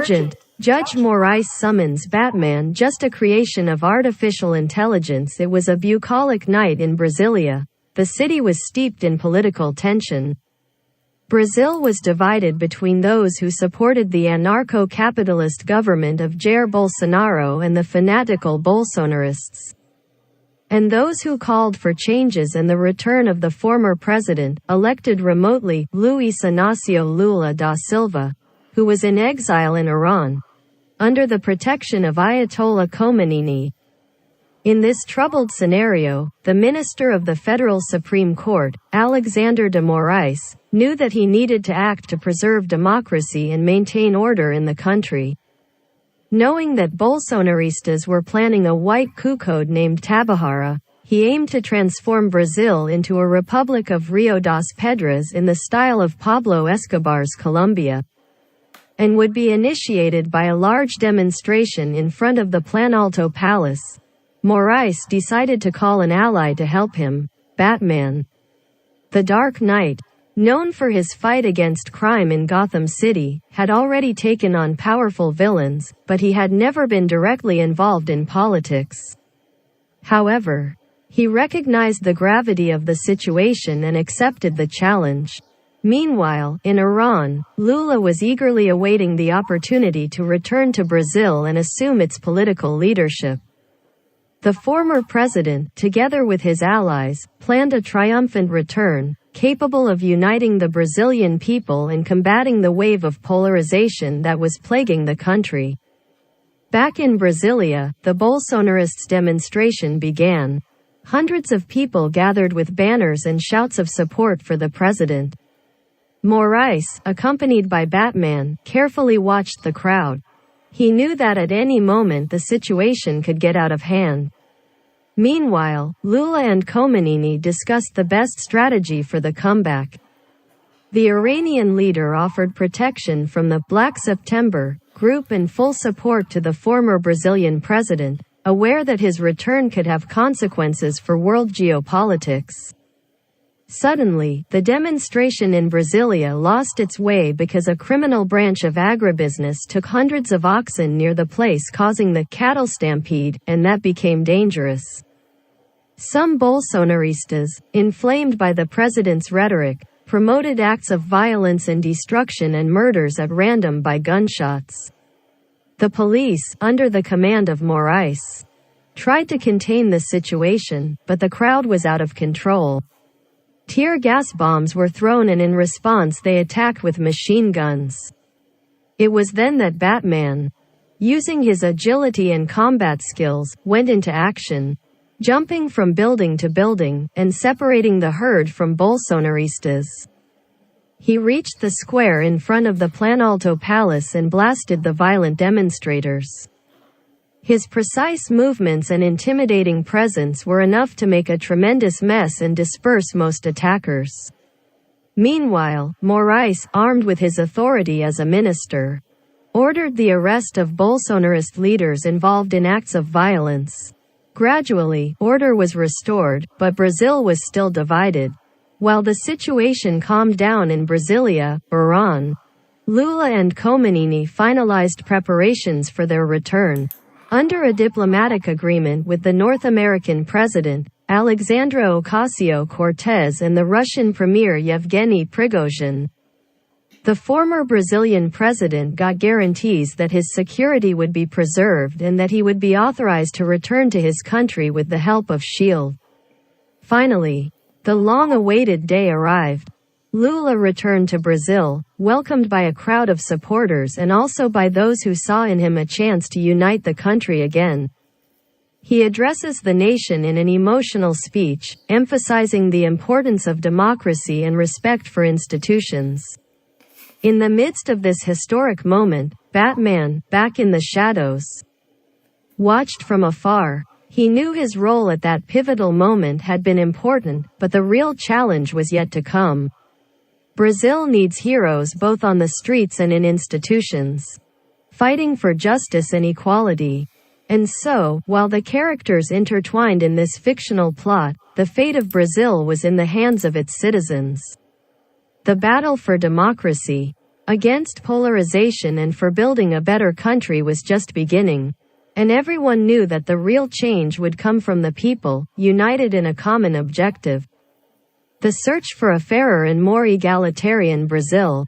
Urgent! Judge Moraes summons Batman, just a creation of artificial intelligence. It was a bucolic night in Brasilia. The city was steeped in political tension. Brazil was divided between those who supported the anarcho-capitalist government of Jair Bolsonaro and the fanatical Bolsonarists, and those who called for changes and the return of the former president, elected remotely, Luiz Inácio Lula da Silva, who was in exile in Iran, under the protection of Ayatollah Khomeini. In this troubled scenario, the Minister of the Federal Supreme Court, Alexandre de Moraes, knew that he needed to act to preserve democracy and maintain order in the country. Knowing that Bolsonaristas were planning a white coup named Tabajara, he aimed to transform Brazil into a Republic of Rio das Pedras in the style of Pablo Escobar's Colombia, and would be initiated by a large demonstration in front of the Planalto Palace. Moraes decided to call an ally to help him, Batman. The Dark Knight, known for his fight against crime in Gotham City, had already taken on powerful villains, but he had never been directly involved in politics. However, he recognized the gravity of the situation and accepted the challenge. Meanwhile, in Iran, Lula was eagerly awaiting the opportunity to return to Brazil and assume its political leadership. The former president, together with his allies, planned a triumphant return, capable of uniting the Brazilian people and combating the wave of polarization that was plaguing the country. Back in Brasilia, the Bolsonarists' demonstration began. Hundreds of people gathered with banners and shouts of support for the president. Moraes, accompanied by Batman, carefully watched the crowd. He knew that at any moment the situation could get out of hand. Meanwhile, Lula and Khomeini discussed the best strategy for the comeback. The Iranian leader offered protection from the Black September group and full support to the former Brazilian president, aware that his return could have consequences for world geopolitics. Suddenly, the demonstration in Brasilia lost its way because a criminal branch of agribusiness took hundreds of oxen near the place, causing the cattle stampede, and that became dangerous. Some Bolsonaristas, inflamed by the president's rhetoric, promoted acts of violence and destruction and murders at random by gunshots. The police, under the command of Moraes, tried to contain the situation, but the crowd was out of control. Tear gas bombs were thrown and in response they attacked with machine guns. It was then that Batman, using his agility and combat skills, went into action, jumping from building to building, and separating the herd from Bolsonaristas. He reached the square in front of the Planalto Palace and blasted the violent demonstrators. His precise movements and intimidating presence were enough to make a tremendous mess and disperse most attackers. Meanwhile, Moraes, armed with his authority as a minister, ordered the arrest of Bolsonarist leaders involved in acts of violence. Gradually, order was restored, but Brazil was still divided. While the situation calmed down in Brasilia, Iran, Lula and Khomeini finalized preparations for their return. Under a diplomatic agreement with the North American president, Alexandra Ocasio-Cortez, and the Russian premier Yevgeny Prigozhin, the former Brazilian president got guarantees that his security would be preserved and that he would be authorized to return to his country with the help of S.H.I.E.L.D. Finally, the long-awaited day arrived. Lula returned to Brazil, welcomed by a crowd of supporters and also by those who saw in him a chance to unite the country again. He addresses the nation in an emotional speech, emphasizing the importance of democracy and respect for institutions. In the midst of this historic moment, Batman, back in the shadows, watched from afar. He knew his role at that pivotal moment had been important, but the real challenge was yet to come. Brazil needs heroes both on the streets and in institutions, fighting for justice and equality. And so, while the characters intertwined in this fictional plot, the fate of Brazil was in the hands of its citizens. The battle for democracy. against polarization and for building a better country was just beginning. And everyone knew that the real change would come from the people, united in a common objective. The search for a fairer and more egalitarian Brazil,